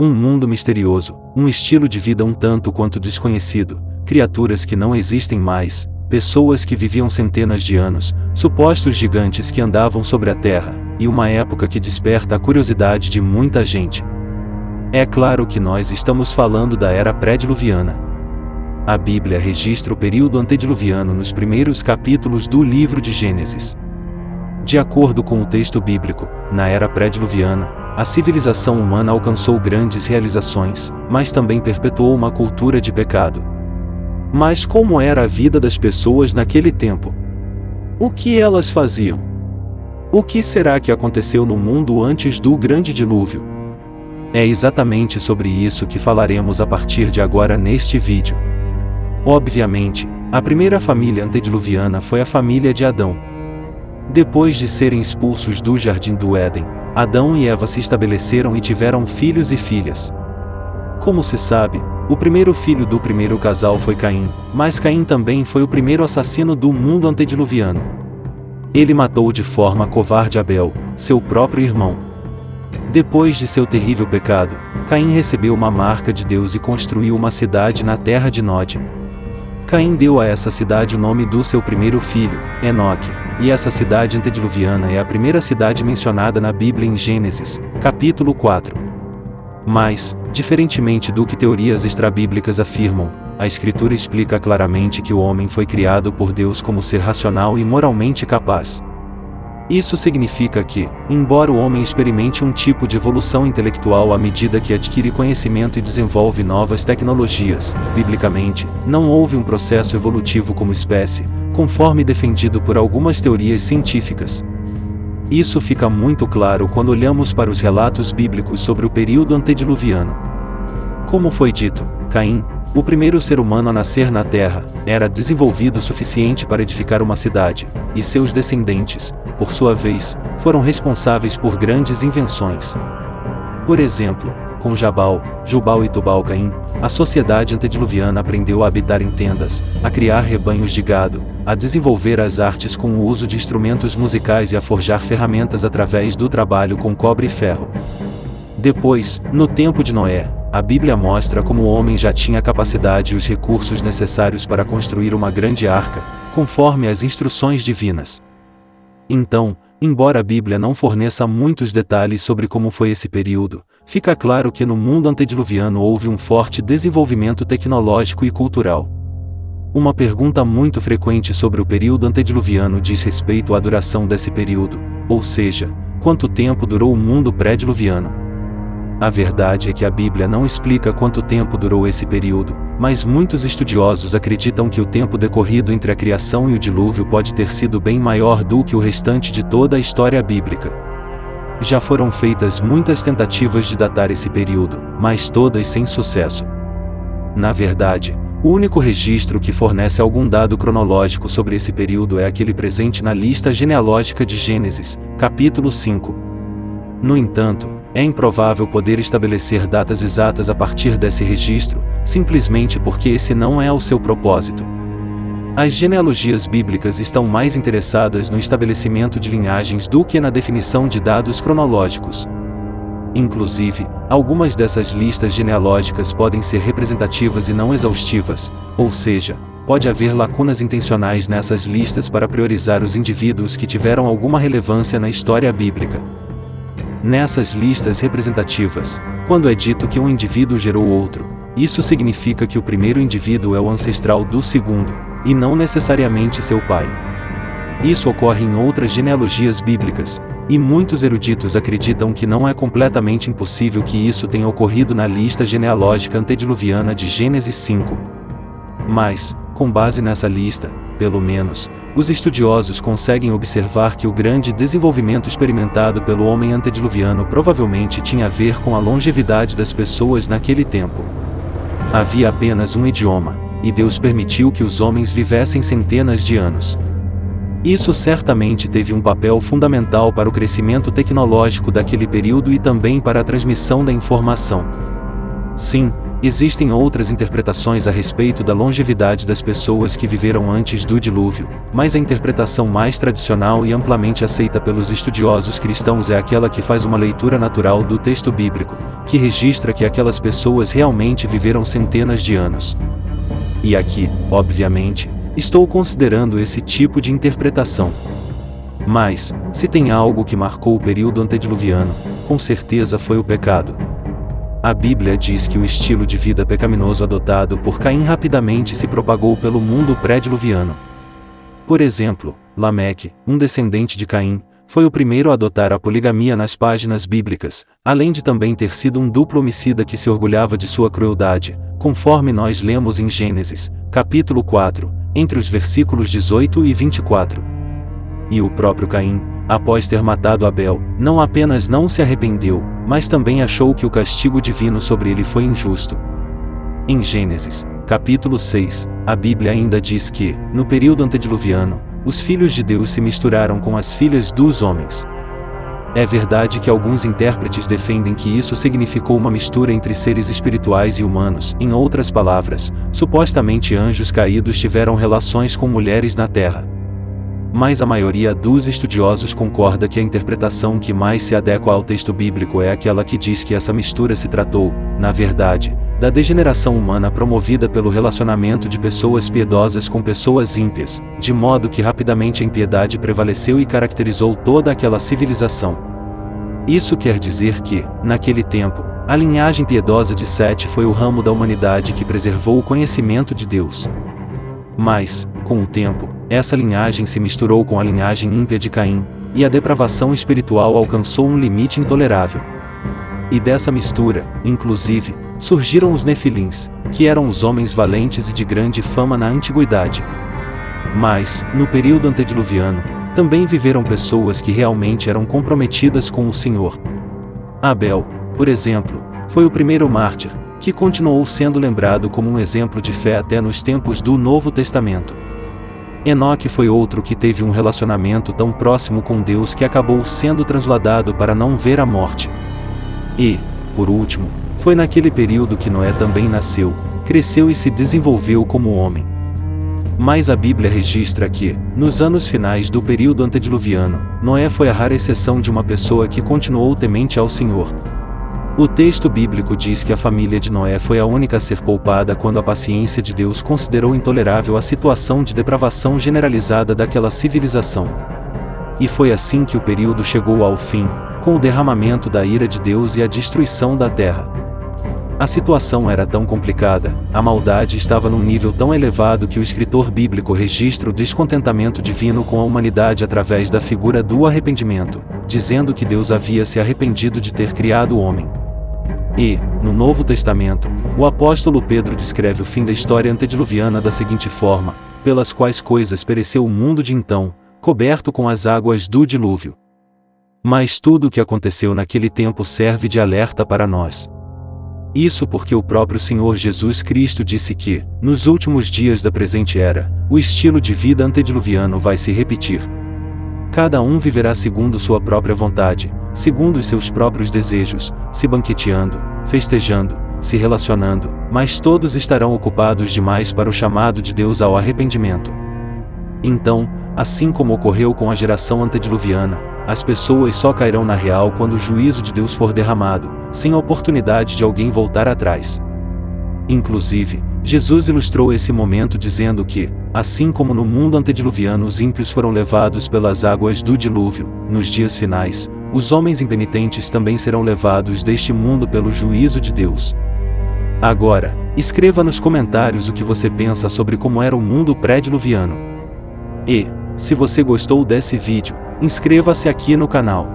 Um mundo misterioso, um estilo de vida um tanto quanto desconhecido, criaturas que não existem mais, pessoas que viviam centenas de anos, supostos gigantes que andavam sobre a Terra, e uma época que desperta a curiosidade de muita gente. É claro que nós estamos falando da Era Pré-Diluviana. A Bíblia registra o período antediluviano nos primeiros capítulos do livro de Gênesis. De acordo com o texto bíblico, na Era Pré-Diluviana, a civilização humana alcançou grandes realizações, mas também perpetuou uma cultura de pecado. Mas como era a vida das pessoas naquele tempo? O que elas faziam? O que será que aconteceu no mundo antes do grande dilúvio? É exatamente sobre isso que falaremos a partir de agora neste vídeo. Obviamente, a primeira família antediluviana foi a família de Adão. Depois de serem expulsos do Jardim do Éden, Adão e Eva se estabeleceram e tiveram filhos e filhas. Como se sabe, o primeiro filho do primeiro casal foi Caim, mas Caim também foi o primeiro assassino do mundo antediluviano. Ele matou de forma covarde Abel, seu próprio irmão. Depois de seu terrível pecado, Caim recebeu uma marca de Deus e construiu uma cidade na terra de Nod. Caim deu a essa cidade o nome do seu primeiro filho, Enoque, e essa cidade antediluviana é a primeira cidade mencionada na Bíblia em Gênesis, capítulo 4. Mas, diferentemente do que teorias extrabíblicas afirmam, a Escritura explica claramente que o homem foi criado por Deus como ser racional e moralmente capaz. Isso significa que, embora o homem experimente um tipo de evolução intelectual à medida que adquire conhecimento e desenvolve novas tecnologias, biblicamente, não houve um processo evolutivo como espécie, conforme defendido por algumas teorias científicas. Isso fica muito claro quando olhamos para os relatos bíblicos sobre o período antediluviano. Como foi dito, Caim, o primeiro ser humano a nascer na Terra, era desenvolvido o suficiente para edificar uma cidade, e seus descendentes, por sua vez, foram responsáveis por grandes invenções. Por exemplo, com Jabal, Jubal e Tubal-Caim, a sociedade antediluviana aprendeu a habitar em tendas, a criar rebanhos de gado, a desenvolver as artes com o uso de instrumentos musicais e a forjar ferramentas através do trabalho com cobre e ferro. Depois, no tempo de Noé, a Bíblia mostra como o homem já tinha a capacidade e os recursos necessários para construir uma grande arca, conforme as instruções divinas. Então, embora a Bíblia não forneça muitos detalhes sobre como foi esse período, fica claro que no mundo antediluviano houve um forte desenvolvimento tecnológico e cultural. Uma pergunta muito frequente sobre o período antediluviano diz respeito à duração desse período, ou seja, quanto tempo durou o mundo pré-diluviano. A verdade é que a Bíblia não explica quanto tempo durou esse período, mas muitos estudiosos acreditam que o tempo decorrido entre a criação e o dilúvio pode ter sido bem maior do que o restante de toda a história bíblica. Já foram feitas muitas tentativas de datar esse período, mas todas sem sucesso. Na verdade, o único registro que fornece algum dado cronológico sobre esse período é aquele presente na lista genealógica de Gênesis, capítulo 5. No entanto, é improvável poder estabelecer datas exatas a partir desse registro, simplesmente porque esse não é o seu propósito. As genealogias bíblicas estão mais interessadas no estabelecimento de linhagens do que na definição de dados cronológicos. Inclusive, algumas dessas listas genealógicas podem ser representativas e não exaustivas, ou seja, pode haver lacunas intencionais nessas listas para priorizar os indivíduos que tiveram alguma relevância na história bíblica. Nessas listas representativas, quando é dito que um indivíduo gerou outro, isso significa que o primeiro indivíduo é o ancestral do segundo, e não necessariamente seu pai. Isso ocorre em outras genealogias bíblicas, e muitos eruditos acreditam que não é completamente impossível que isso tenha ocorrido na lista genealógica antediluviana de Gênesis 5. Mas, com base nessa lista, pelo menos, os estudiosos conseguem observar que o grande desenvolvimento experimentado pelo homem antediluviano provavelmente tinha a ver com a longevidade das pessoas naquele tempo. Havia apenas um idioma, e Deus permitiu que os homens vivessem centenas de anos. Isso certamente teve um papel fundamental para o crescimento tecnológico daquele período e também para a transmissão da informação. Sim, Existem outras interpretações a respeito da longevidade das pessoas que viveram antes do dilúvio, mas a interpretação mais tradicional e amplamente aceita pelos estudiosos cristãos é aquela que faz uma leitura natural do texto bíblico, que registra que aquelas pessoas realmente viveram centenas de anos. E aqui, obviamente, estou considerando esse tipo de interpretação. Mas, se tem algo que marcou o período antediluviano, com certeza foi o pecado. A Bíblia diz que o estilo de vida pecaminoso adotado por Caim rapidamente se propagou pelo mundo pré-diluviano. Por exemplo, Lameque, um descendente de Caim, foi o primeiro a adotar a poligamia nas páginas bíblicas, além de também ter sido um duplo homicida que se orgulhava de sua crueldade, conforme nós lemos em Gênesis, capítulo 4, entre os versículos 18 e 24. E o próprio Caim, após ter matado Abel, não apenas não se arrependeu, mas também achou que o castigo divino sobre ele foi injusto. Em Gênesis, capítulo 6, a Bíblia ainda diz que, no período antediluviano, os filhos de Deus se misturaram com as filhas dos homens. É verdade que alguns intérpretes defendem que isso significou uma mistura entre seres espirituais e humanos, em outras palavras, supostamente anjos caídos tiveram relações com mulheres na terra. Mas a maioria dos estudiosos concorda que a interpretação que mais se adequa ao texto bíblico é aquela que diz que essa mistura se tratou, na verdade, da degeneração humana promovida pelo relacionamento de pessoas piedosas com pessoas ímpias, de modo que rapidamente a impiedade prevaleceu e caracterizou toda aquela civilização. Isso quer dizer que, naquele tempo, a linhagem piedosa de Sete foi o ramo da humanidade que preservou o conhecimento de Deus. Mas, com o tempo, essa linhagem se misturou com a linhagem ímpia de Caim, e a depravação espiritual alcançou um limite intolerável. E dessa mistura, inclusive, surgiram os Nefilins, que eram os homens valentes e de grande fama na antiguidade. Mas, no período antediluviano, também viveram pessoas que realmente eram comprometidas com o Senhor. Abel, por exemplo, foi o primeiro mártir, que continuou sendo lembrado como um exemplo de fé até nos tempos do Novo Testamento. Enoque foi outro que teve um relacionamento tão próximo com Deus que acabou sendo transladado para não ver a morte. E, por último, foi naquele período que Noé também nasceu, cresceu e se desenvolveu como homem. Mas a Bíblia registra que, nos anos finais do período antediluviano, Noé foi a rara exceção de uma pessoa que continuou temente ao Senhor. O texto bíblico diz que a família de Noé foi a única a ser poupada quando a paciência de Deus considerou intolerável a situação de depravação generalizada daquela civilização. E foi assim que o período chegou ao fim, com o derramamento da ira de Deus e a destruição da terra. A situação era tão complicada, a maldade estava num nível tão elevado que o escritor bíblico registra o descontentamento divino com a humanidade através da figura do arrependimento, dizendo que Deus havia se arrependido de ter criado o homem. E, no Novo Testamento, o apóstolo Pedro descreve o fim da história antediluviana da seguinte forma: pelas quais coisas pereceu o mundo de então, coberto com as águas do dilúvio. Mas tudo o que aconteceu naquele tempo serve de alerta para nós. Isso porque o próprio Senhor Jesus Cristo disse que, nos últimos dias da presente era, o estilo de vida antediluviano vai se repetir. Cada um viverá segundo sua própria vontade, segundo os seus próprios desejos, se banqueteando, festejando, se relacionando, mas todos estarão ocupados demais para o chamado de Deus ao arrependimento. Então, assim como ocorreu com a geração antediluviana, as pessoas só cairão na real quando o juízo de Deus for derramado, sem a oportunidade de alguém voltar atrás. Inclusive, Jesus ilustrou esse momento dizendo que, assim como no mundo antediluviano os ímpios foram levados pelas águas do dilúvio, nos dias finais, os homens impenitentes também serão levados deste mundo pelo juízo de Deus. Agora, escreva nos comentários o que você pensa sobre como era o mundo pré-diluviano. E, se você gostou desse vídeo, inscreva-se aqui no canal.